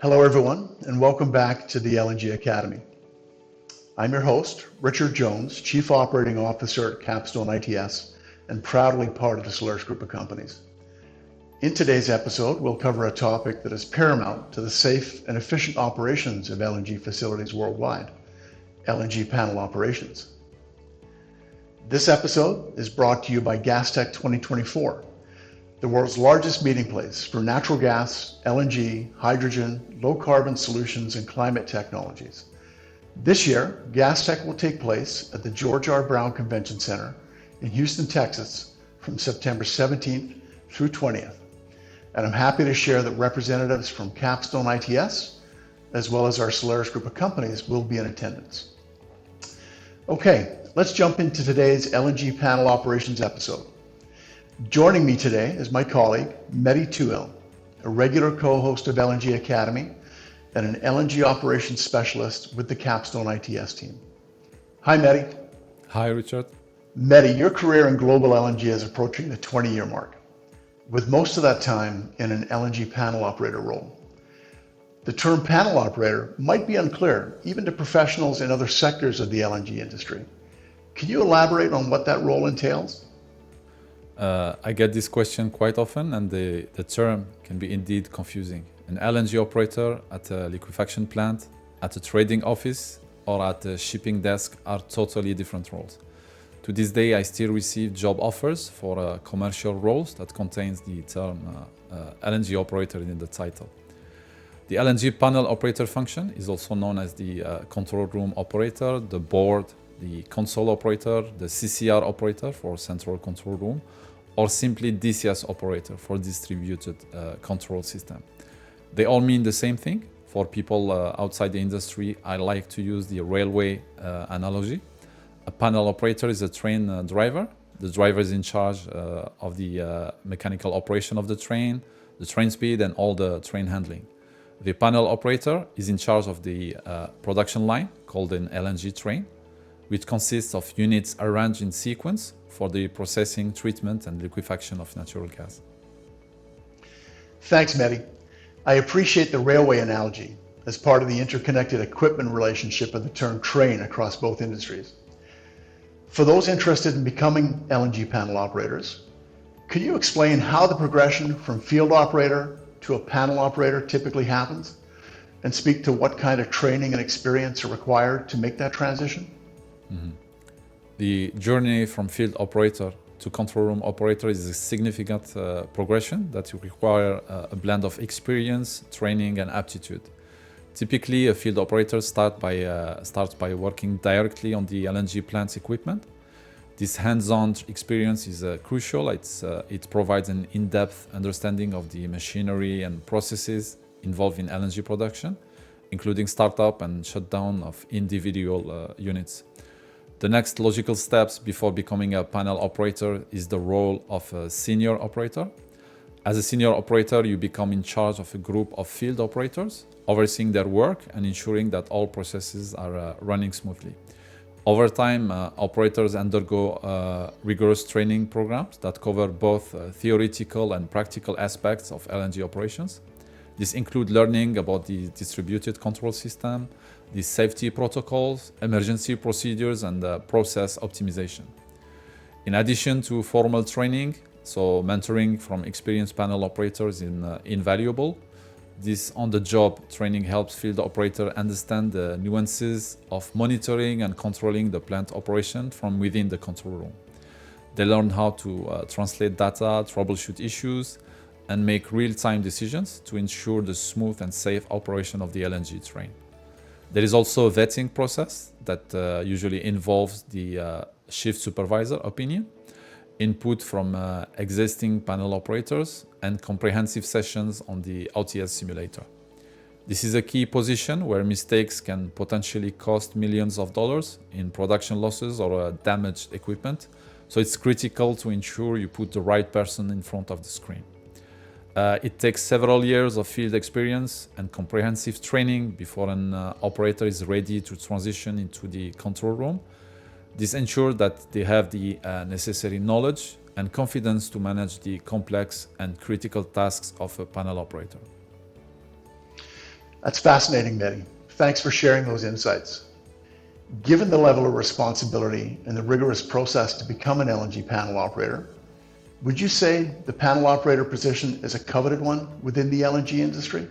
Hello, everyone, and welcome back to the LNG Academy. I'm your host, Richard Jones, Chief Operating Officer at Capstone ITS, and proudly part of the Solaris Group of companies. In today's episode, we'll cover a topic that is paramount to the safe and efficient operations of LNG facilities worldwide, LNG panel operations. This episode is brought to you by Gastech 2024, the world's largest meeting place for natural gas, LNG, hydrogen, low-carbon solutions, and climate technologies. This year, Gastech will take place at the George R. Brown Convention Center in Houston, Texas, from September 17th through 20th. And I'm happy to share that representatives from Capstone ITS, as well as our Solaris Group of companies, will be in attendance. Okay, let's jump into today's LNG panel operations episode. Joining me today is my colleague, Mehdy Touil, a regular co-host of LNG Academy and an LNG operations specialist with the Capstone ITS team. Hi, Mehdy. Hi, Richard. Mehdy, your career in global LNG is approaching the 20-year mark, with most of that time in an LNG panel operator role. The term panel operator might be unclear, even to professionals in other sectors of the LNG industry. Can you elaborate on what that role entails? I get this question quite often, and the term can be indeed confusing. An LNG operator at a liquefaction plant, at a trading office, or at a shipping desk are totally different roles. To this day, I still receive job offers for commercial roles that contains the term LNG operator in the title. The LNG panel operator function is also known as the control room operator, the board, the console operator, the CCR operator for central control room, or simply DCS operator for distributed control system. They all mean the same thing. For people outside the industry, I like to use the railway analogy. A panel operator is a train driver. The driver is in charge of the mechanical operation of the train speed, and all the train handling. The panel operator is in charge of the production line, called an LNG train, which consists of units arranged in sequence for the processing, treatment, and liquefaction of natural gas. Thanks, Mehdy. I appreciate the railway analogy as part of the interconnected equipment relationship of the term train across both industries. For those interested in becoming LNG panel operators, could you explain how the progression from field operator to a panel operator typically happens, and speak to what kind of training and experience are required to make that transition? Mm-hmm. The journey from field operator to control room operator is a significant progression that require a blend of experience, training, and aptitude. Typically, a field operator starts by working directly on the LNG plant's equipment. This hands-on experience is crucial. It provides an in-depth understanding of the machinery and processes involved in LNG production, including startup and shutdown of individual units. The next logical steps before becoming a panel operator is the role of a senior operator. As a senior operator, you become in charge of a group of field operators, overseeing their work and ensuring that all processes are running smoothly. Over time, operators undergo rigorous training programs that cover both theoretical and practical aspects of LNG operations. This includes learning about the distributed control system, the safety protocols, emergency procedures, and process optimization. In addition to formal training, so mentoring from experienced panel operators is invaluable. This on-the-job training helps field operators understand the nuances of monitoring and controlling the plant operation from within the control room. They learn how to translate data, troubleshoot issues, and make real-time decisions to ensure the smooth and safe operation of the LNG train. There is also a vetting process that usually involves the shift supervisor opinion, input from existing panel operators, and comprehensive sessions on the OTS simulator. This is a key position where mistakes can potentially cost millions of dollars in production losses or damaged equipment, so it's critical to ensure you put the right person in front of the screen. It takes several years of field experience and comprehensive training before an operator is ready to transition into the control room. This ensures that they have the necessary knowledge and confidence to manage the complex and critical tasks of a panel operator. That's fascinating, Mehdy. Thanks for sharing those insights. Given the level of responsibility and the rigorous process to become an LNG panel operator, would you say the panel operator position is a coveted one within the LNG industry?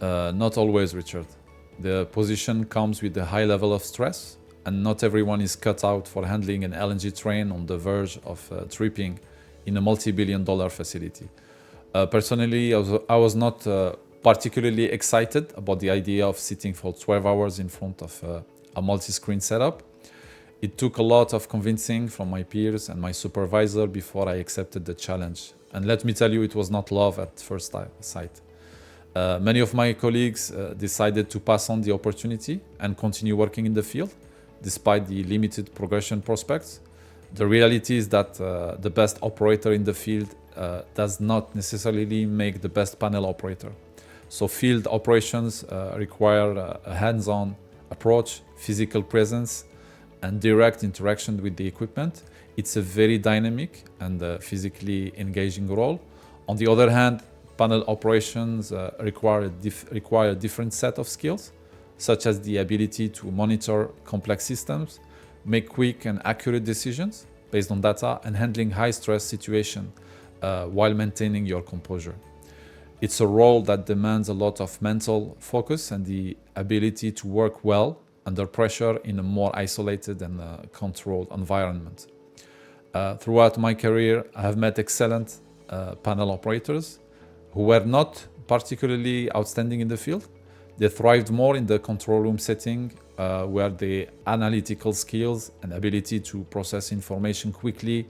Not always, Richard. The position comes with a high level of stress, and not everyone is cut out for handling an LNG train on the verge of tripping in a multi-billion-dollar facility. Personally, I was not particularly excited about the idea of sitting for 12 hours in front of a multi-screen setup. It took a lot of convincing from my peers and my supervisor before I accepted the challenge. And let me tell you, it was not love at first sight. Many of my colleagues decided to pass on the opportunity and continue working in the field, despite the limited progression prospects. The reality is that the best operator in the field does not necessarily make the best panel operator. So field operations require a hands-on approach, physical presence, and direct interaction with the equipment. It's a very dynamic and physically engaging role. On the other hand, panel operations require a different set of skills, such as the ability to monitor complex systems, make quick and accurate decisions based on data, and handling high-stress situations while maintaining your composure. It's a role that demands a lot of mental focus and the ability to work well under pressure in a more isolated and controlled environment. Throughout my career, I have met excellent panel operators who were not particularly outstanding in the field. They thrived more in the control room setting, where the analytical skills and ability to process information quickly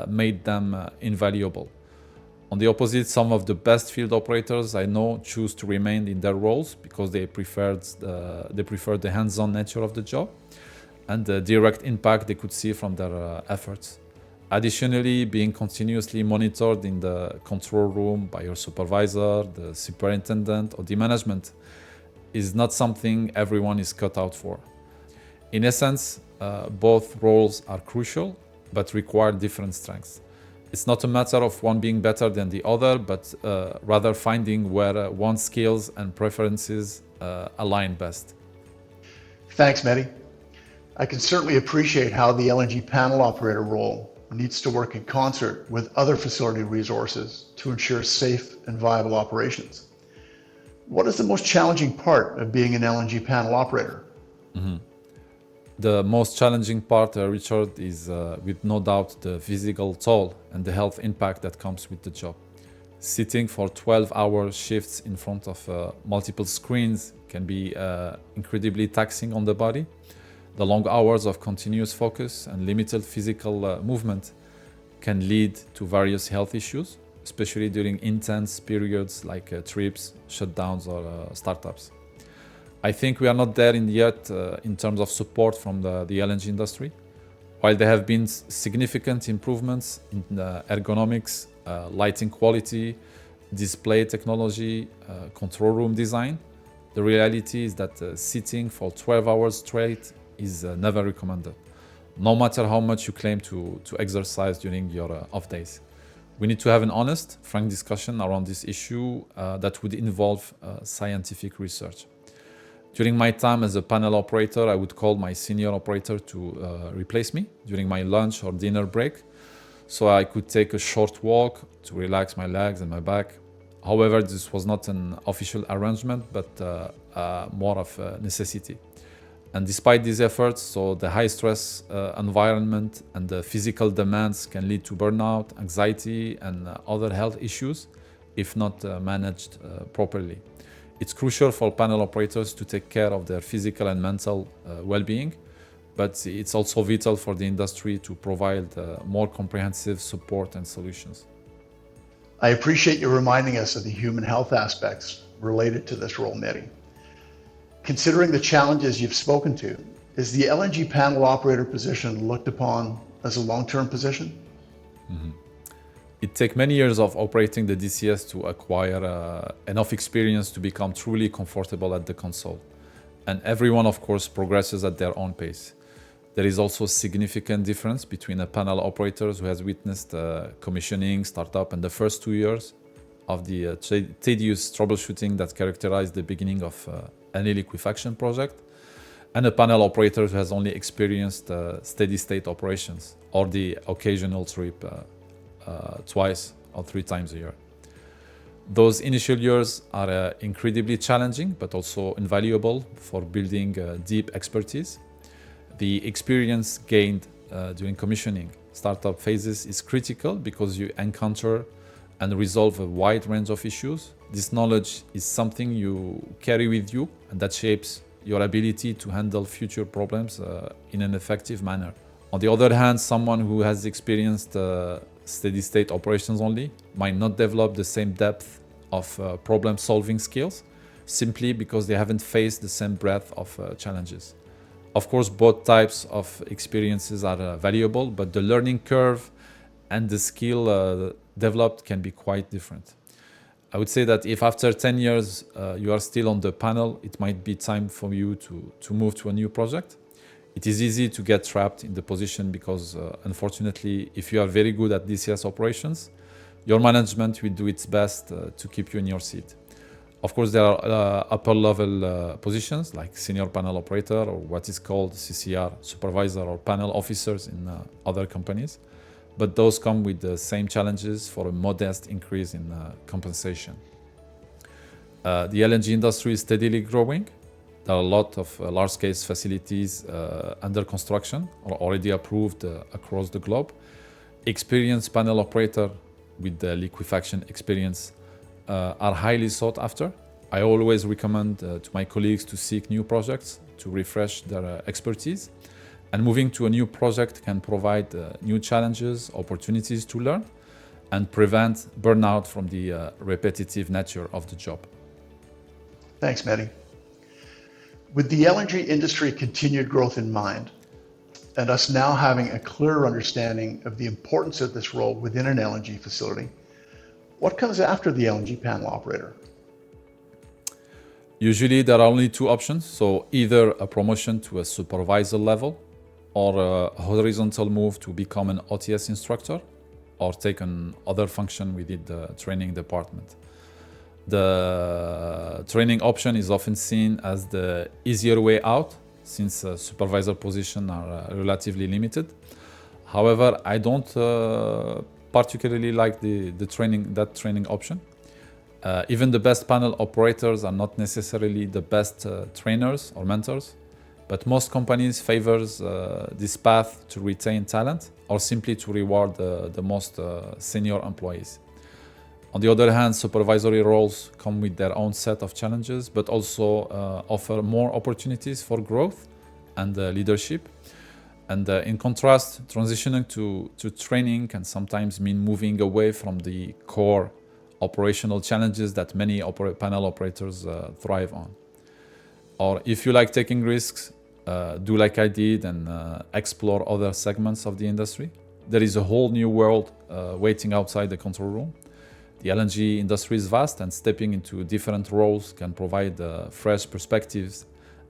made them invaluable. On the opposite, some of the best field operators I know choose to remain in their roles because they prefer the hands-on nature of the job and the direct impact they could see from their efforts. Additionally, being continuously monitored in the control room by your supervisor, the superintendent, or the management is not something everyone is cut out for. In essence, both roles are crucial but require different strengths. It's not a matter of one being better than the other, but rather finding where one's skills and preferences align best. Thanks, Mehdy. I can certainly appreciate how the LNG panel operator role needs to work in concert with other facility resources to ensure safe and viable operations. What is the most challenging part of being an LNG panel operator? The most challenging part, Richard, is with no doubt the physical toll and the health impact that comes with the job. Sitting for 12-hour shifts in front of multiple screens can be incredibly taxing on the body. The long hours of continuous focus and limited physical movement can lead to various health issues, especially during intense periods like trips, shutdowns, or startups. I think we are not there yet in terms of support from the LNG industry. While there have been significant improvements in ergonomics, lighting quality, display technology, control room design, the reality is that sitting for 12 hours straight is never recommended, no matter how much you claim to exercise during your off days. We need to have an honest, frank discussion around this issue that would involve scientific research. During my time as a panel operator, I would call my senior operator to replace me during my lunch or dinner break, so I could take a short walk to relax my legs and my back. However, this was not an official arrangement, but more of a necessity. And despite these efforts, so the high stress environment and the physical demands can lead to burnout, anxiety, and other health issues if not managed properly. It's crucial for panel operators to take care of their physical and mental well-being, but it's also vital for the industry to provide more comprehensive support and solutions. I appreciate you reminding us of the human health aspects related to this role, Mehdy. Considering the challenges you've spoken to, is the LNG panel operator position looked upon as a long-term position? It takes many years of operating the DCS to acquire enough experience to become truly comfortable at the console. And everyone, of course, progresses at their own pace. There is also a significant difference between a panel operator who has witnessed commissioning, startup, and the first 2 years of the tedious troubleshooting that characterized the beginning of any liquefaction project, and a panel operator who has only experienced steady state operations or the occasional trip twice or 3 times a year. Those initial years are incredibly challenging, but also invaluable for building deep expertise. The experience gained during commissioning startup phases is critical because you encounter and resolve a wide range of issues. This knowledge is something you carry with you, and that shapes your ability to handle future problems in an effective manner. On the other hand, someone who has experienced steady-state operations only might not develop the same depth of problem-solving skills simply because they haven't faced the same breadth of challenges. Of course, both types of experiences are valuable, but the learning curve and the skill developed can be quite different. I would say that if after 10 years you are still on the panel, it might be time for you to move to a new project. It is easy to get trapped in the position because unfortunately, if you are very good at DCS operations, your management will do its best to keep you in your seat. Of course, there are upper level positions like senior panel operator or what is called CCR, supervisor or panel officers in other companies. But those come with the same challenges for a modest increase in compensation. The LNG industry is steadily growing. There are a lot of large-scale facilities under construction or already approved across the globe. Experienced panel operator with the liquefaction experience are highly sought after. I always recommend to my colleagues to seek new projects to refresh their expertise. And moving to a new project can provide new challenges, opportunities to learn, and prevent burnout from the repetitive nature of the job. Thanks, Mehdy. With the LNG industry continued growth in mind, and us now having a clearer understanding of the importance of this role within an LNG facility, what comes after the LNG panel operator? Usually there are only 2 options, so either a promotion to a supervisor level or a horizontal move to become an OTS instructor or take an other function within the training department. The training option is often seen as the easier way out since supervisor positions are relatively limited. However, I don't particularly like that training option. Even the best panel operators are not necessarily the best trainers or mentors, but most companies favors this path to retain talent or simply to reward the most senior employees. On the other hand, supervisory roles come with their own set of challenges, but also offer more opportunities for growth and leadership. And in contrast, transitioning to training can sometimes mean moving away from the core operational challenges that many panel operators thrive on. Or if you like taking risks, do like I did and explore other segments of the industry. There is a whole new world waiting outside the control room. The LNG industry is vast, and stepping into different roles can provide fresh perspectives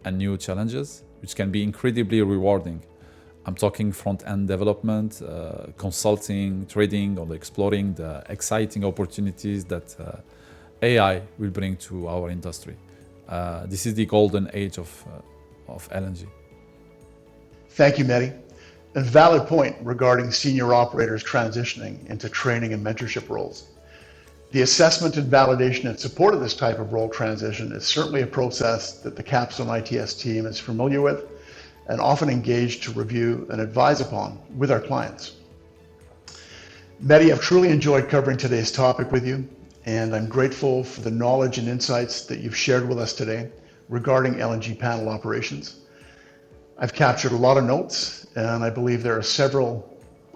and new challenges, which can be incredibly rewarding. I'm talking front-end development, consulting, trading, or exploring the exciting opportunities that AI will bring to our industry. This is the golden age of LNG. Thank you, Mehdy. A valid point regarding senior operators transitioning into training and mentorship roles. The assessment and validation and support of this type of role transition is certainly a process that the Capstone ITS team is familiar with and often engaged to review and advise upon with our clients. Mehdy, I've truly enjoyed covering today's topic with you, and I'm grateful for the knowledge and insights that you've shared with us today regarding LNG panel operations. I've captured a lot of notes, and I believe there are several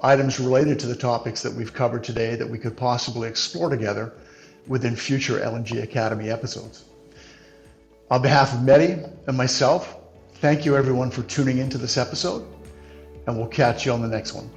items related to the topics that we've covered today that we could possibly explore together within future LNG Academy episodes. On behalf of Mehdy and myself, thank you everyone for tuning into this episode, and we'll catch you on the next one.